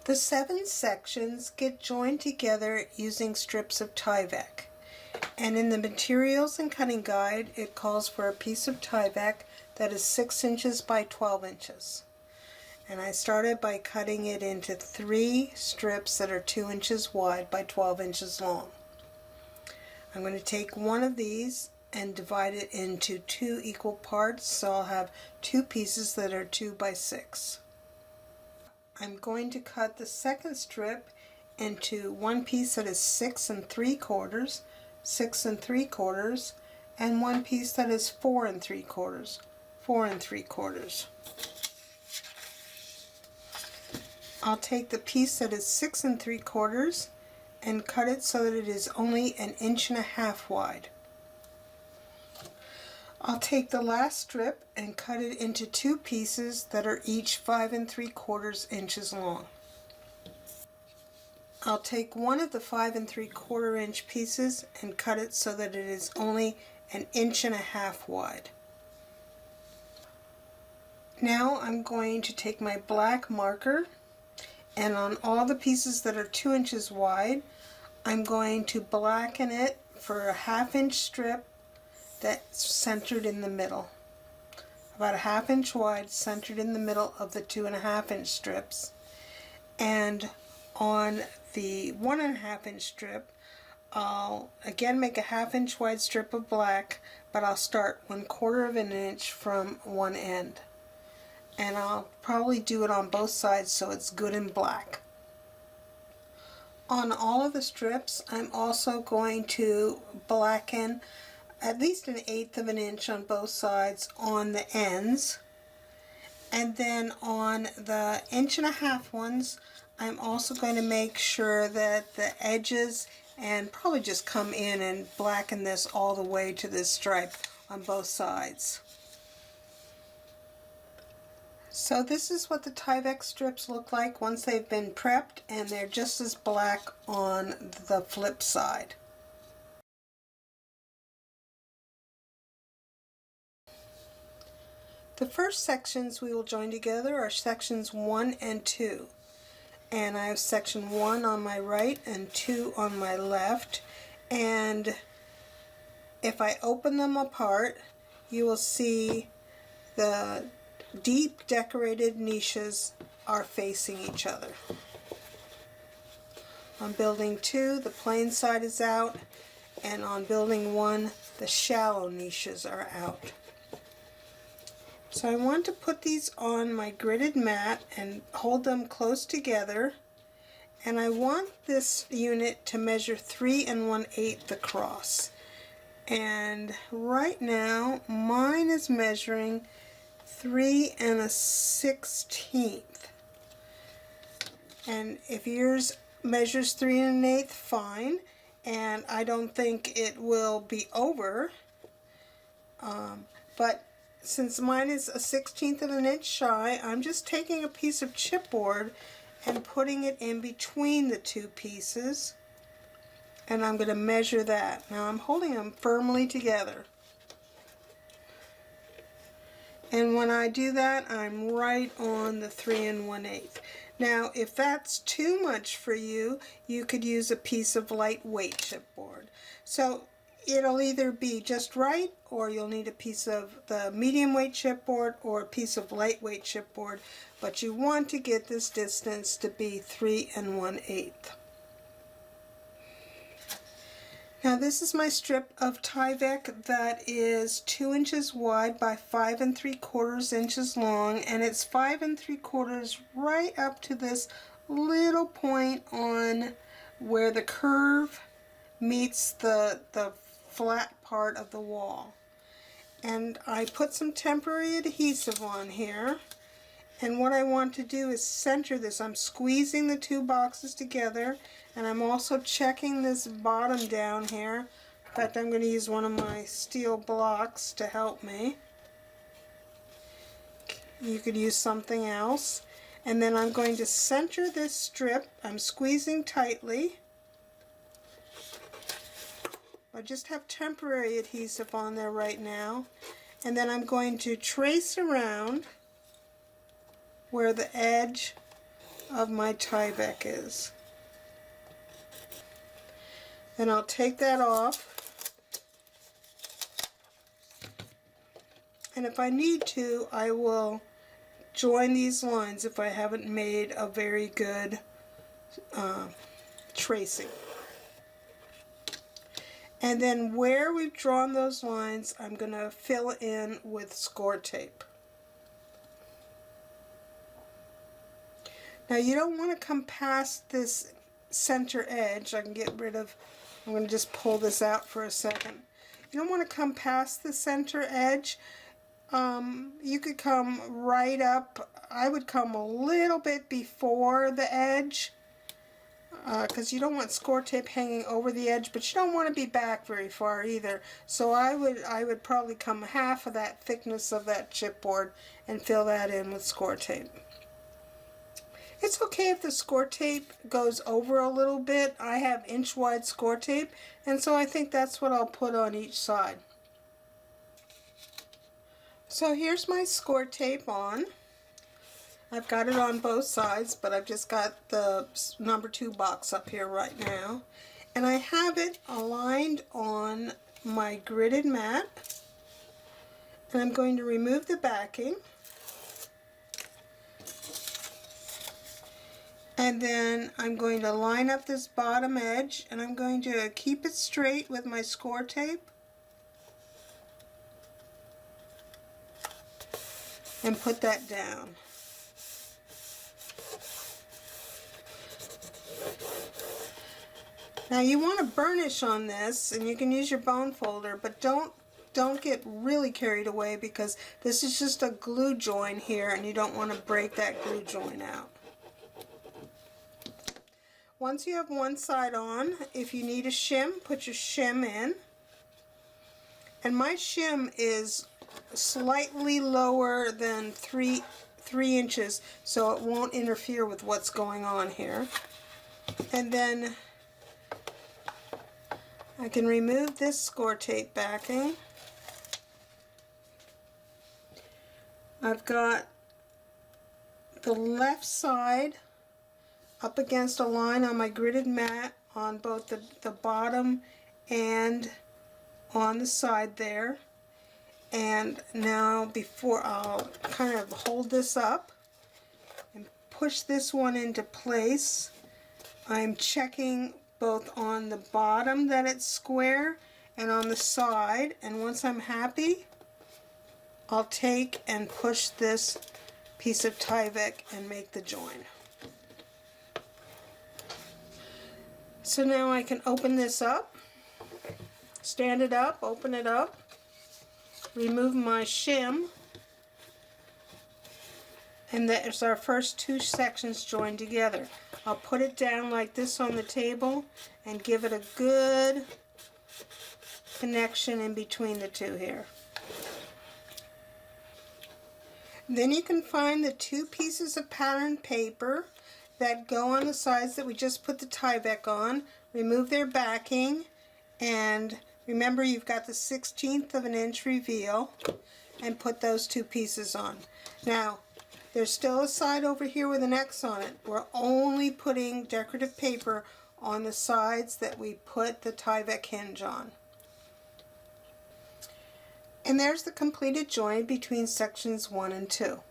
The 7 sections get joined together using strips of Tyvek. And in the materials and cutting guide, it calls for a piece of Tyvek that is 6 inches by 12 inches. And I started by cutting it into 3 strips that are 2 inches wide by 12 inches long. I'm going to take one of these and divide it into 2 equal parts, so I'll have 2 pieces that are 2 by 6. I'm going to cut the second strip into one piece that is 6 3/4, 6 3/4, and one piece that is 4 3/4, 4 3/4. I'll take the piece that is 6 3/4 and cut it so that it is only 1.5 inches wide. I'll take the last strip and cut it into 2 pieces that are each 5 3/4 inches long. I'll take one of the 5 3/4 inch pieces and cut it so that it is only 1.5 inches wide. Now I'm going to take my black marker, and on all the pieces that are 2 inches wide, I'm going to blacken it for a 1/2 inch strip that's centered in the middle. About a 1/2 inch wide, centered in the middle of the 2.5 inch strips. And on the 1.5 inch strip, I'll again make a 1/2 inch wide strip of black, but I'll start 1/4 inch from one end. And I'll probably do it on both sides so it's good and black. On all of the strips, I'm also going to blacken at least 1/8 inch on both sides on the ends. And then on the 1.5 inch ones, I'm also going to make sure that the edges, and probably just come in and blacken this all the way to this stripe on both sides. So this is what the Tyvek strips look like once they've been prepped, and they're just as black on the flip side. The first sections we will join together are sections 1 and 2. And I have section 1 on my right and 2 on my left. And if I open them apart, you will see the deep decorated niches are facing each other. On building 2, the plain side is out, and on building 1, the shallow niches are out. So I want to put these on my gridded mat and hold them close together, and I want this unit to measure 3 1/8 across. And right now mine is measuring 3 1/16. And if yours measures 3 1/8, fine, and I don't think it will be over, but since mine is 1/16 of an inch shy, I'm just taking a piece of chipboard and putting it in between the 2 pieces, and I'm going to measure that. Now I'm holding them firmly together, and when I do that, I'm right on the 3 1/8. Now if that's too much for you, you could use a piece of lightweight chipboard. So it'll either be just right, or you'll need a piece of the medium weight chipboard or a piece of lightweight chipboard, but you want to get this distance to be 3 1/8. Now this is my strip of Tyvek that is 2 inches wide by 5 3/4 inches long, and it's 5 3/4 right up to this little point on where the curve meets the flat part of the wall. And I put some temporary adhesive on here, and what I want to do is center this. I'm squeezing the 2 boxes together, and I'm also checking this bottom down here. In fact, I'm going to use one of my steel blocks to help me. You could use something else. And then I'm going to center this strip. I'm squeezing tightly. I just have temporary adhesive on there right now, and then I'm going to trace around where the edge of my Tyvek is. Then I'll take that off. And if I need to, I will join these lines if I haven't made a very good tracing. And then where we've drawn those lines, I'm going to fill in with score tape. Now you don't want to come past this center edge. I'm going to just pull this out for a second. You don't want to come past the center edge. You could come right up. I would come a little bit before the edge because you don't want score tape hanging over the edge, but you don't want to be back very far either. So I would probably come half of that thickness of that chipboard and fill that in with score tape. It's okay if the score tape goes over a little bit. I have inch wide score tape, and so I think that's what I'll put on each side. So here's my score tape on. I've got it on both sides, but I've just got the number 2 box up here right now. And I have it aligned on my gridded mat. And I'm going to remove the backing. And then I'm going to line up this bottom edge, and I'm going to keep it straight with my score tape. And put that down. Now you want to burnish on this, and you can use your bone folder, but don't get really carried away because this is just a glue joint here, and you don't want to break that glue joint out. Once you have one side on, if you need a shim, put your shim in. And my shim is slightly lower than 3 inches, so it won't interfere with what's going on here. And then I can remove this score tape backing. I've got the left side up against a line on my gridded mat on both the bottom and on the side there. And now before I'll kind of hold this up and push this one into place, I'm checking both on the bottom that it's square and on the side, and once I'm happy, I'll take and push this piece of Tyvek and make the join. So now I can open this up, stand it up, open it up, remove my shim, and there's our first 2 sections joined together. I'll put it down like this on the table and give it a good connection in between the 2 here. Then you can find the 2 pieces of patterned paper that go on the sides that we just put the Tyvek on. Remove their backing, and remember you've got the 1/16 of an inch reveal, and put those 2 pieces on. Now there's still a side over here with an X on it. We're only putting decorative paper on the sides that we put the Tyvek hinge on. And there's the completed join between sections 1 and 2.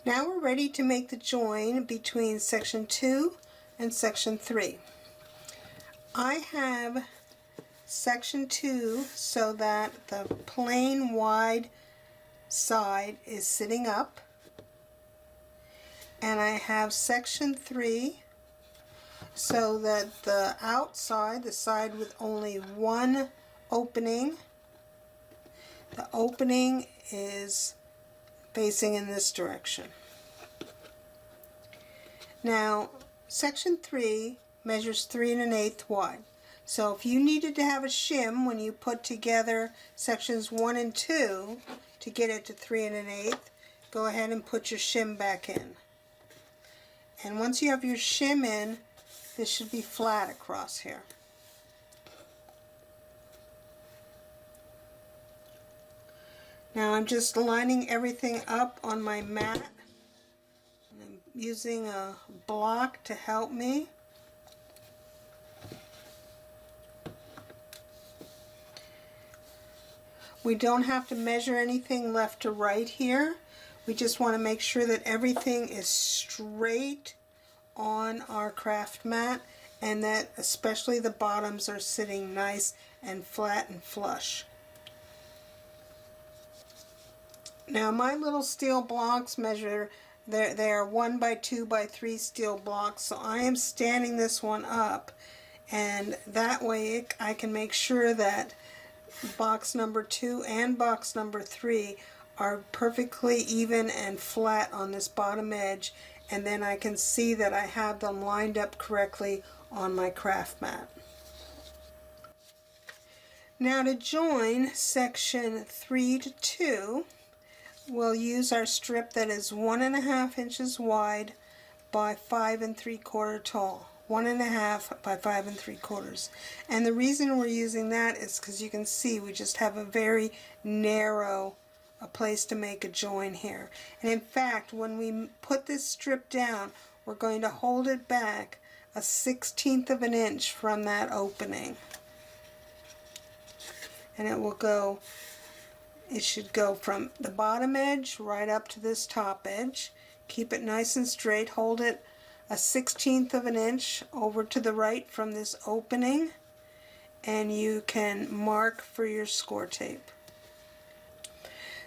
Now we're ready to make the join between section 2 and section 3. I have section 2 so that the plain wide side is sitting up, and I have section 3 so that the outside, the side with only one opening, the opening is facing in this direction. Now section 3 measures 3 1/8 wide. So if you needed to have a shim when you put together sections 1 and 2 to get it to 3 1/8, go ahead and put your shim back in. And once you have your shim in, this should be flat across here. Now I'm just lining everything up on my mat. I'm using a block to help me. We don't have to measure anything left to right here. We just want to make sure that everything is straight on our craft mat, and that especially the bottoms are sitting nice and flat and flush. Now my little steel blocks measure, they are 1 by 2 by 3 steel blocks, so I am standing this one up, and that way I can make sure that box number 2 and box number 3 are perfectly even and flat on this bottom edge, and then I can see that I have them lined up correctly on my craft mat. Now to join section 3 to 2, we'll use our strip that is 1.5 inches wide by 5 3/4 tall. 1.5 by 5 3/4. And the reason we're using that is because you can see we just have a very narrow place to make a join here. And in fact, when we put this strip down, we're going to hold it back 1/16 of an inch from that opening. And it will go, it should go from the bottom edge right up to this top edge. Keep it nice and straight. Hold it 1/16 of an inch over to the right from this opening, and you can mark for your score tape.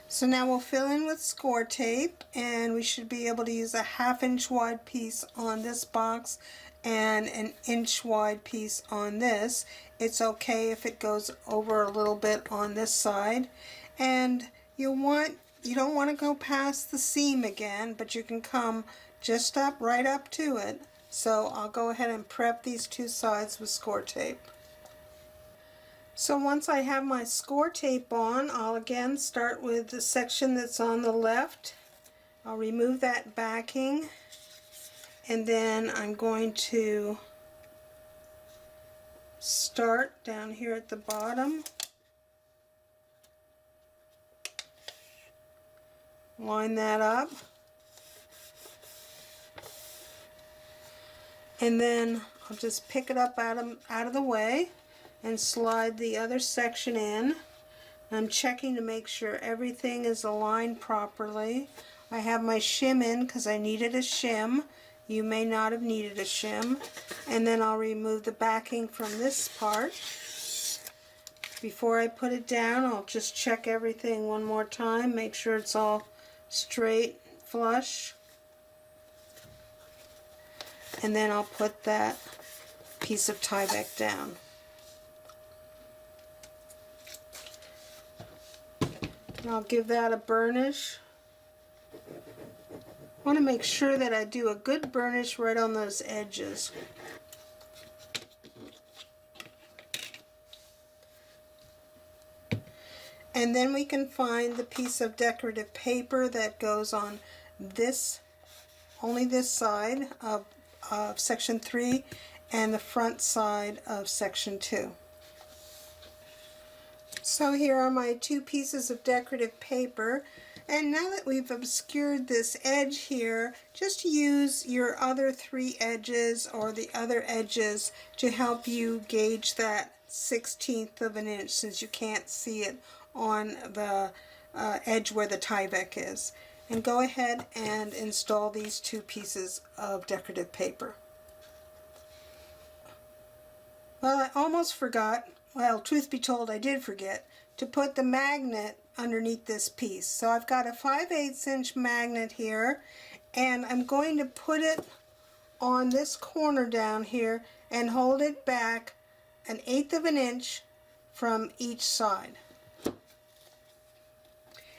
So now we'll fill in with score tape, and we should be able to use a 1/2 inch wide piece on this box and an inch wide piece on this. It's okay if it goes over a little bit on this side, and you don't want to go past the seam again, but you can come just up, right up to it. So I'll go ahead and prep these two sides with score tape. So once I have my score tape on, I'll again start with the section that's on the left. I'll remove that backing, and then I'm going to start down here at the bottom. Line that up. And then I'll just pick it up out of the way and slide the other section in. I'm checking to make sure everything is aligned properly. I have my shim in because I needed a shim. You may not have needed a shim. And then I'll remove the backing from this part. Before I put it down, I'll just check everything one more time, make sure it's all straight, flush. And then I'll put that piece of Tyvek down. And I'll give that a burnish. I want to make sure that I do a good burnish right on those edges. And then we can find the piece of decorative paper that goes on this, only this side of section 3 and the front side of section 2. So here are my two pieces of decorative paper, and now that we've obscured this edge here, just use your other 3 edges or the other edges to help you gauge that 1/16 of an inch, since you can't see it on the edge where the Tyvek is. And go ahead and install these two pieces of decorative paper. Well, I almost forgot, well, truth be told, I did forget to put the magnet underneath this piece. So I've got a 5/8 inch magnet here, and I'm going to put it on this corner down here and hold it back 1/8 of an inch from each side.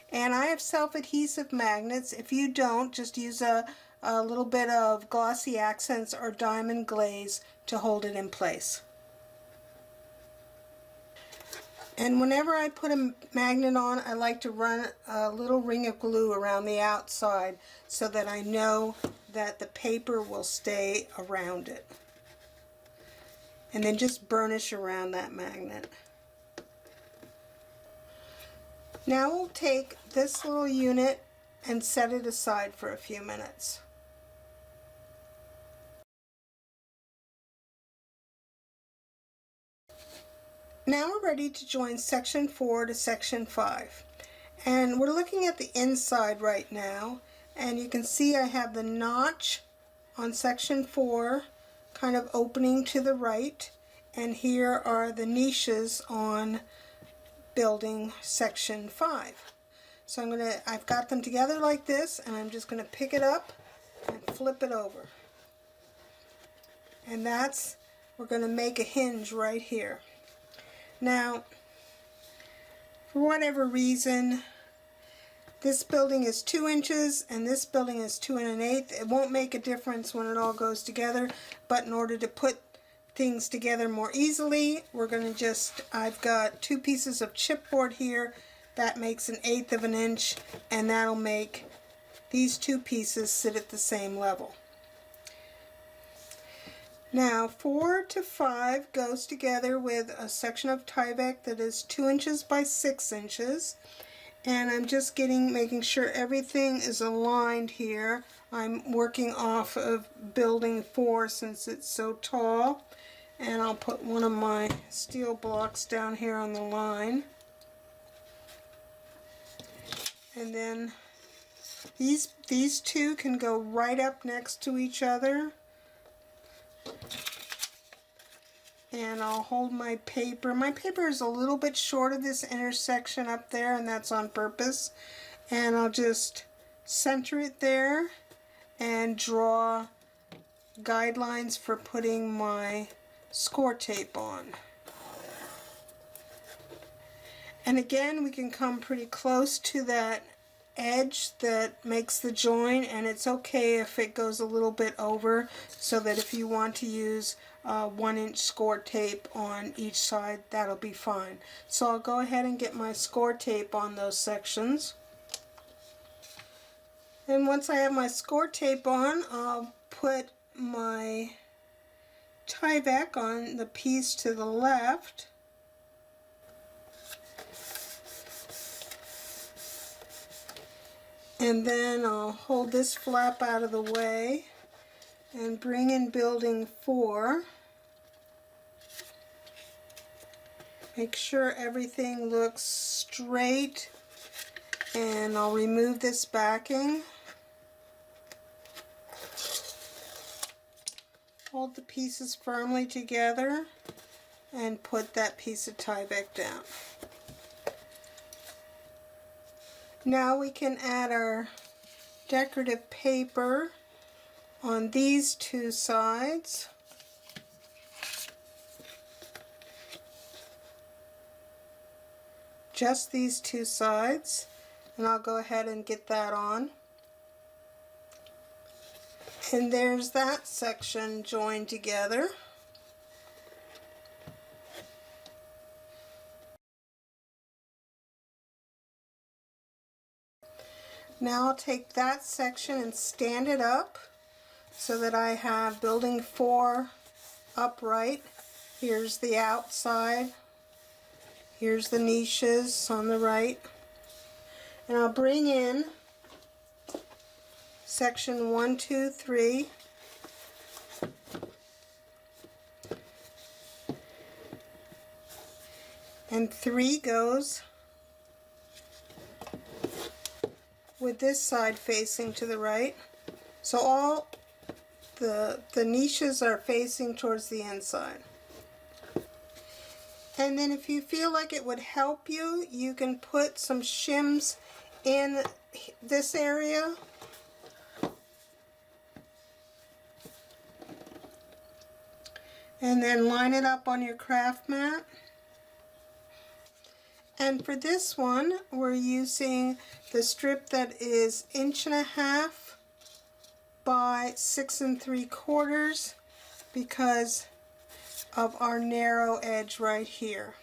And I have self-adhesive magnets. If you don't, just use a little bit of glossy accents or diamond glaze to hold it in place. And whenever I put a magnet on, I like to run a little ring of glue around the outside so that I know that the paper will stay around it. And then just burnish around that magnet. Now we'll take this little unit and set it aside for a few minutes. Now we're ready to join section 4 to section 5. And we're looking at the inside right now, and you can see I have the notch on section 4 kind of opening to the right, and here are the niches on building section 5. So I've got them together like this, and I'm just going to pick it up and flip it over. And we're going to make a hinge right here. Now, for whatever reason, this building is 2 inches and this building is 2 1/8. It won't make a difference when it all goes together, but in order to put things together more easily, I've got 2 pieces of chipboard here. That makes 1/8 of an inch, and that'll make these 2 pieces sit at the same level. Now 4 to 5 goes together with a section of Tyvek that is 2 inches by 6 inches, and I'm just making sure everything is aligned here. I'm working off of building 4 since it's so tall, and I'll put one of my steel blocks down here on the line. And then these 2 can go right up next to each other. And I'll hold my paper. My paper is a little bit short of this intersection up there, and that's on purpose. And I'll just center it there and draw guidelines for putting my score tape on. And again, we can come pretty close to that edge that makes the join, and it's okay if it goes a little bit over, so that if you want to use 1-inch score tape on each side, that'll be fine. So I'll go ahead and get my score tape on those sections. And once I have my score tape on, I'll put my Tyvek on the piece to the left. And then I'll hold this flap out of the way and bring in building 4. Make sure everything looks straight, and I'll remove this backing. Hold the pieces firmly together and put that piece of Tyvek down. Now we can add our decorative paper on these 2 sides. Just these 2 sides, and I'll go ahead and get that on. And there's that section joined together. Now I'll take that section and stand it up so that I have building 4 upright. Here's the outside. Here's the niches on the right. And I'll bring in section 1, 2, 3. And 3 goes with this side facing to the right. So all the niches are facing towards the inside. And then if you feel like it would help you, you can put some shims in this area. And then line it up on your craft mat. And for this one, we're using the strip that is 1.5 inches by 6 3/4 because of our narrow edge right here.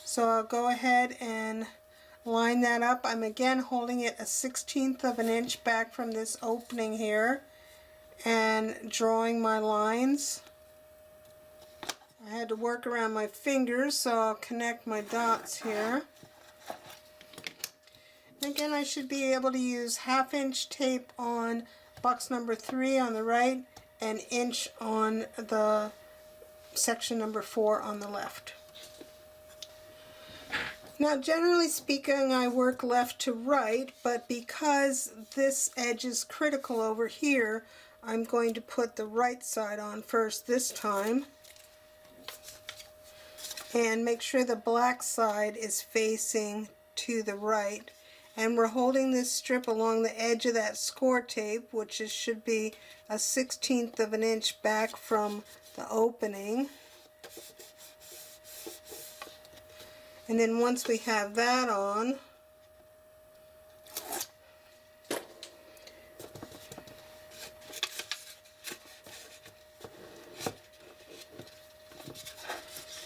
So I'll go ahead and line that up. I'm again holding it 1/16 of an inch back from this opening here and drawing my lines. I had to work around my fingers, so I'll connect my dots here. Again, I should be able to use 1/2 inch tape on box number 3 on the right and inch on the section number 4 on the left. Now, generally speaking, I work left to right, but because this edge is critical over here, I'm going to put the right side on first this time, and make sure the black side is facing to the right. And we're holding this strip along the edge of that score tape, which should be a 1/16 of an inch back from the opening. And then once we have that on, you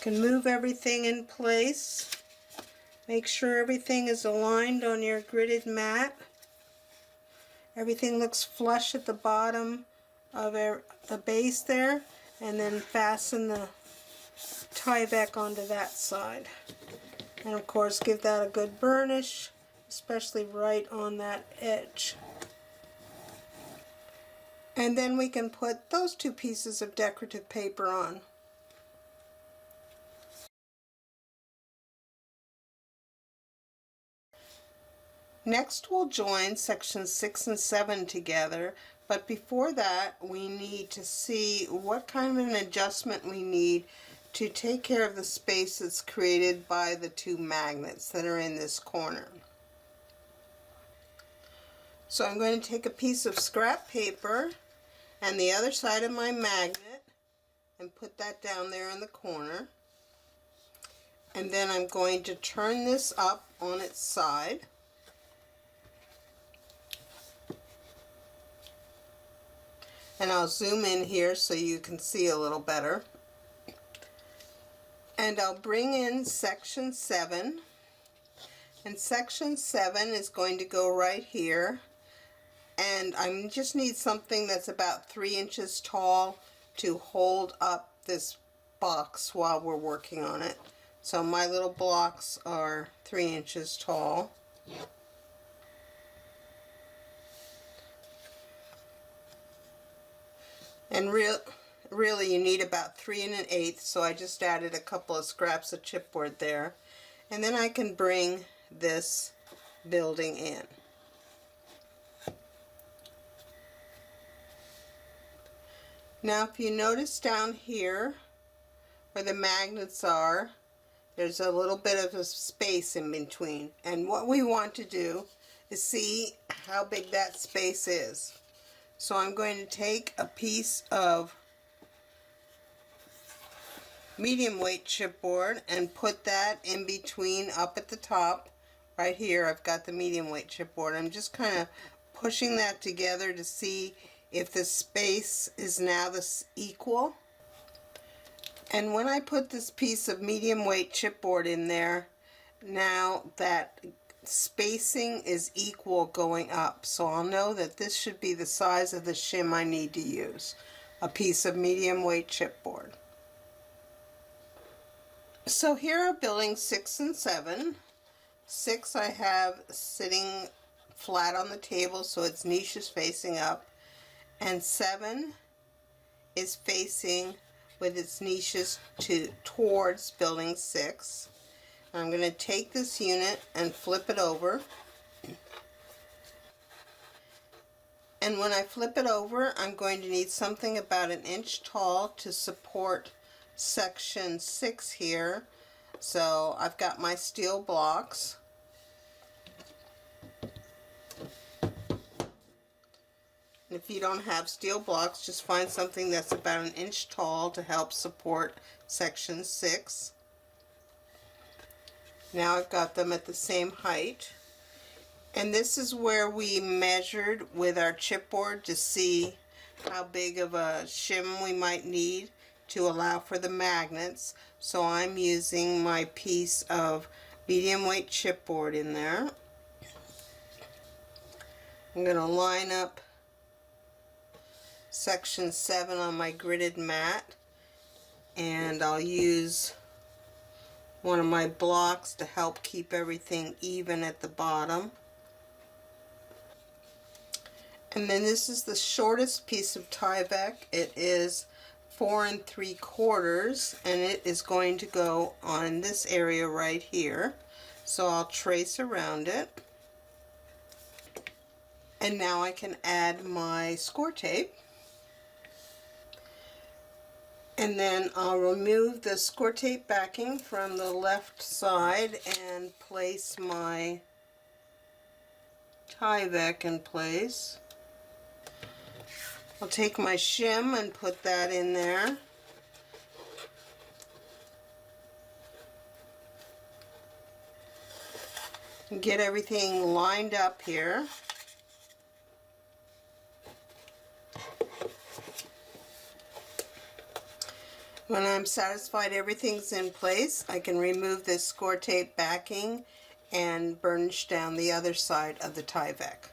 can move everything in place. Make sure everything is aligned on your gridded mat. Everything looks flush at the bottom of the base there, and then fasten the Tyvek onto that side. And of course give that a good burnish, especially right on that edge. And then we can put those 2 pieces of decorative paper on. Next we'll join sections 6 and 7 together, but before that we need to see what kind of an adjustment we need to take care of the space that's created by the 2 magnets that are in this corner. So I'm going to take a piece of scrap paper and the other side of my magnet and put that down there in the corner. And then I'm going to turn this up on its side. And I'll zoom in here so you can see a little better. And I'll bring in section 7. And section 7 is going to go right here. And I just need something that's about 3 inches tall to hold up this box while we're working on it. So my little blocks are 3 inches tall. And really you need about 3 1/8, so I just added a couple of scraps of chipboard there. And then I can bring this building in. Now if you notice down here where the magnets are, there's a little bit of a space in between. And what we want to do is see how big that space is. So I'm going to take a piece of medium weight chipboard and put that in between up at the top. Right here I've got the medium weight chipboard. I'm just kind of pushing that together to see if the space is now equal. And when I put this piece of medium weight chipboard in there, now that spacing is equal going up, so I'll know that this should be the size of the shim I need to use, a piece of medium weight chipboard. So here are buildings 6 and 7. 6 I have sitting flat on the table so its niche is facing up, and 7 is facing with its niches towards building 6. I'm going to take this unit and flip it over. And when I flip it over, I'm going to need something about 1 inch tall to support section 6 here. So I've got my steel blocks. And if you don't have steel blocks, just find something that's about 1 inch tall to help support section 6. Now I've got them at the same height. And this is where we measured with our chipboard to see how big of a shim we might need to allow for the magnets. So I'm using my piece of medium weight chipboard in there. I'm going to line up section 7 on my gridded mat, and I'll use one of my blocks to help keep everything even at the bottom. And then this is the shortest piece of Tyvek. It is 4 3/4, and it is going to go on this area right here. So I'll trace around it. And now I can add my score tape. And then I'll remove the score tape backing from the left side and place my Tyvek in place. I'll take my shim and put that in there. And get everything lined up here. When I'm satisfied everything's in place, I can remove this score tape backing and burnish down the other side of the Tyvek.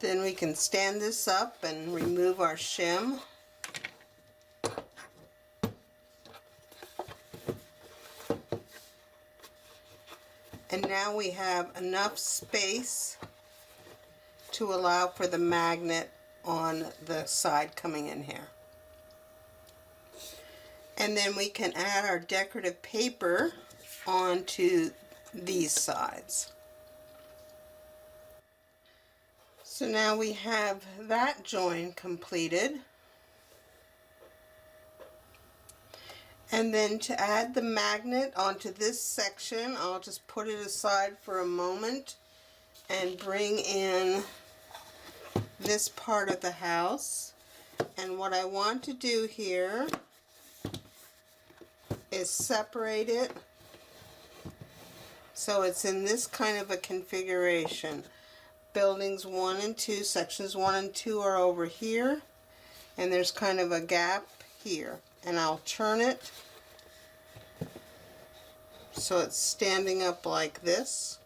Then we can stand this up and remove our shim. And now we have enough space to allow for the magnet on the side coming in here. And then we can add our decorative paper onto these sides. So now we have that join completed. And then to add the magnet onto this section, I'll just put it aside for a moment and bring in this part of the house. And what I want to do here is separate it so it's in this kind of a configuration. Buildings 1 and 2, sections 1 and 2 are over here, and there's kind of a gap here. And I'll turn it so it's standing up like this.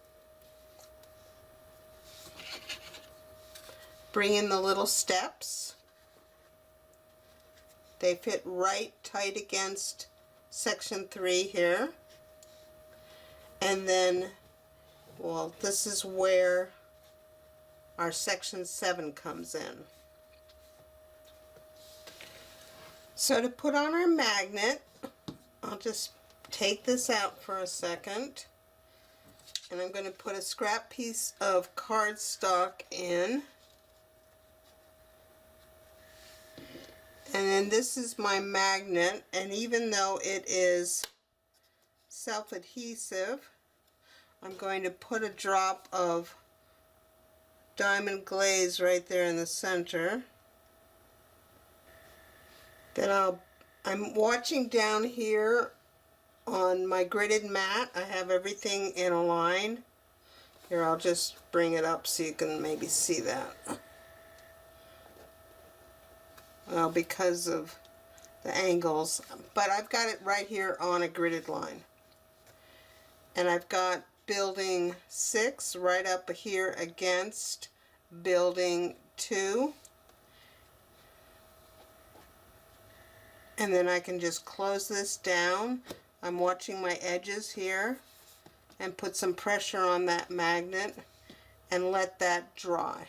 Bring in the little steps. They fit right tight against section 3 here. And then, well, this is where our section 7 comes in. So to put on our magnet, I'll just take this out for a second, and I'm going to put a scrap piece of cardstock in. And then this is my magnet, and even though it is self-adhesive, I'm going to put a drop of diamond glaze right there in the center. Then I'm watching down here on my gridded mat. I have everything in a line. Here, I'll just bring it up so you can maybe see that. Well, because of the angles, but I've got it right here on a gridded line. And I've got building 6 right up here against building 2. And then I can just close this down. I'm watching my edges here and put some pressure on that magnet and let that dry.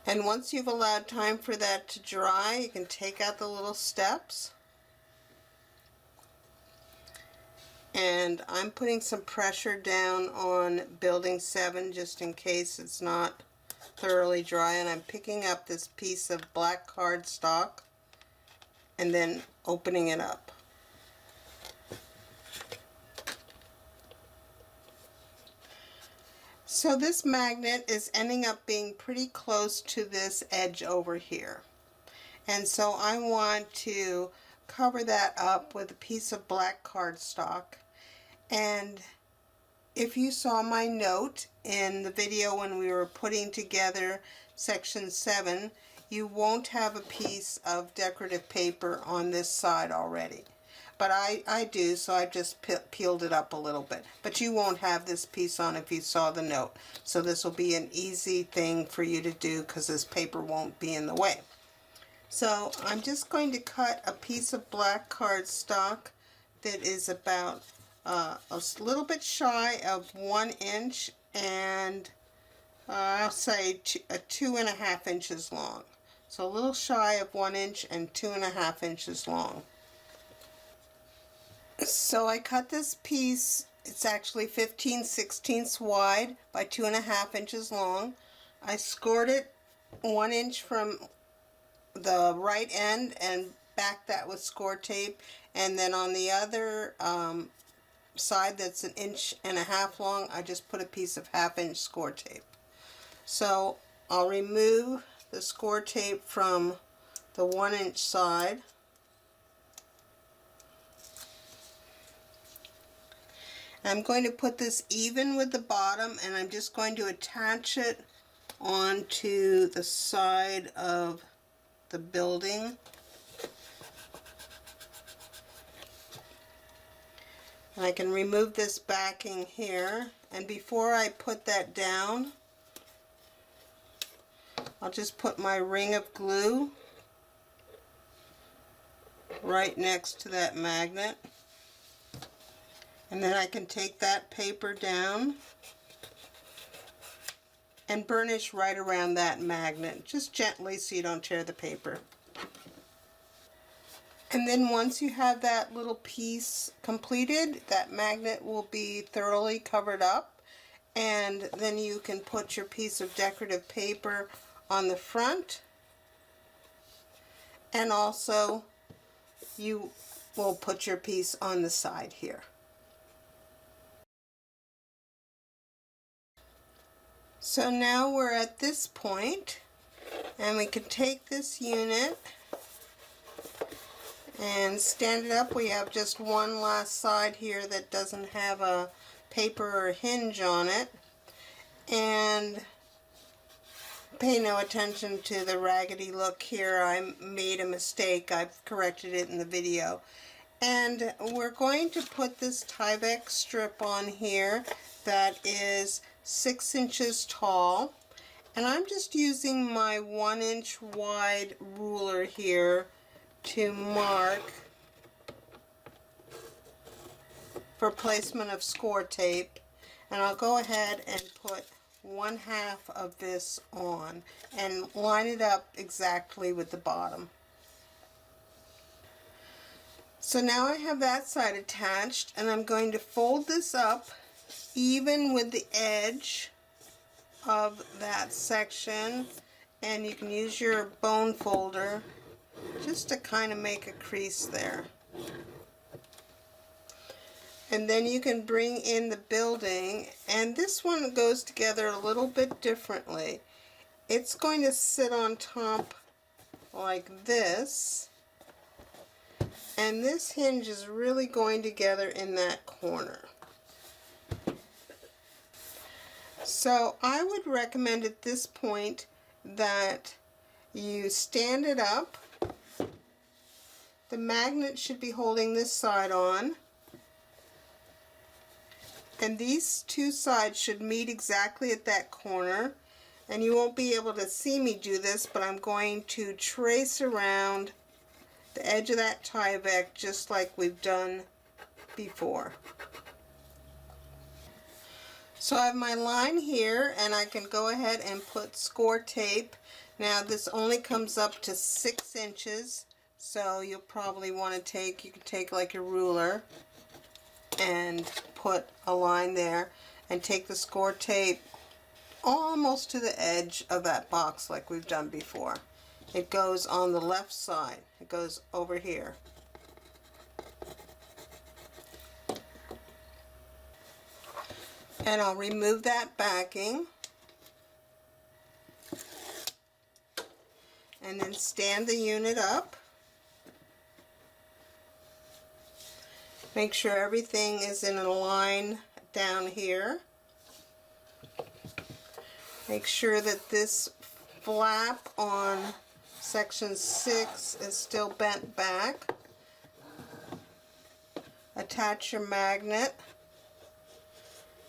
And once you've allowed time for that to dry, you can take out the little steps. And I'm putting some pressure down on building 7 just in case it's not thoroughly dry. And I'm picking up this piece of black cardstock and then opening it up. So this magnet is ending up being pretty close to this edge over here. And so I want to cover that up with a piece of black cardstock. And if you saw my note in the video when we were putting together section 7, you won't have a piece of decorative paper on this side already. But I do, so I just peeled it up a little bit. But you won't have this piece on if you saw the note. So this will be an easy thing for you to do because this paper won't be in the way. So I'm just going to cut a piece of black cardstock that is about a little bit shy of 1 inch and I'll say 2.5 inches long. So a little shy of 1 inch and 2.5 inches long. So I cut this piece, it's actually 15/16 wide by 2.5 inches long. I scored it 1 inch from the right end and backed that with score tape, and then on the other side that's 1.5 inches long, I just put a piece of 1/2 inch score tape. So I'll remove the score tape from the 1 inch side. I'm going to put this even with the bottom, and I'm just going to attach it onto the side of the building. And I can remove this backing here, and before I put that down, I'll just put my ring of glue right next to that magnet. And then I can take that paper down and burnish right around that magnet, just gently so you don't tear the paper. And then once you have that little piece completed, that magnet will be thoroughly covered up, and then you can put your piece of decorative paper on the front, and also you will put your piece on the side here. So now we're at this point, and we can take this unit and stand it up. We have just one last side here that doesn't have a paper or hinge on it, and pay no attention to the raggedy look here. I made a mistake. I've corrected it in the video. And we're going to put this Tyvek strip on here that is 6 inches tall, and I'm just using my 1 inch wide ruler here to mark for placement of score tape, and I'll go ahead and put 1/2 of this on and line it up exactly with the bottom. So now I have that side attached, and I'm going to fold this up even with the edge of that section, and you can use your bone folder just to kind of make a crease there. And then you can bring in the building, and this one goes together a little bit differently. It's going to sit on top like this, and this hinge is really going together in that corner. So I would recommend at this point that you stand it up. The magnet should be holding this side on, and these two sides should meet exactly at that corner. And you won't be able to see me do this, but I'm going to trace around the edge of that Tyvek just like we've done before. So I have my line here, and I can go ahead and put score tape. Now this only comes up to 6 inches, so you'll probably want to take, you can take like a ruler and put a line there, and take the score tape almost to the edge of that box like we've done before. It goes on the left side. It goes over here. And I'll remove that backing, and then stand the unit up. Make sure everything is in a line down here. Make sure that this flap on section 6 is still bent back. Attach your magnet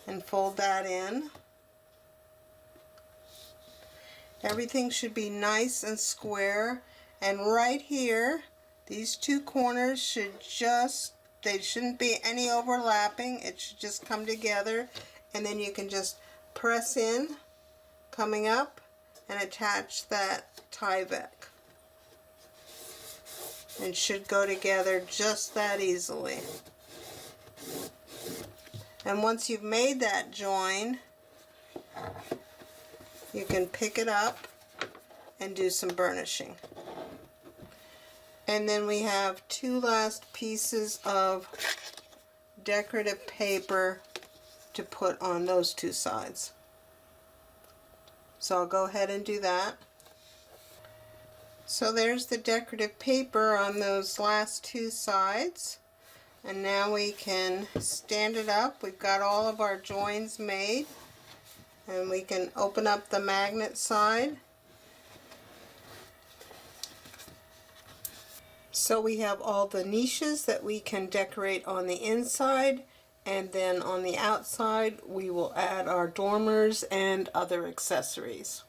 and fold that in. Everything should be nice and square, and right here these two corners should just, they shouldn't be any overlapping. It should just come together, and then you can just press in, coming up, and attach that Tyvek. It should go together just that easily. And once you've made that join, you can pick it up and do some burnishing. And then we have two last pieces of decorative paper to put on those two sides. So I'll go ahead and do that. So there's the decorative paper on those last two sides. And now we can stand it up. We've got all of our joins made. And we can open up the magnet side. So we have all the niches that we can decorate on the inside, and then on the outside we will add our dormers and other accessories.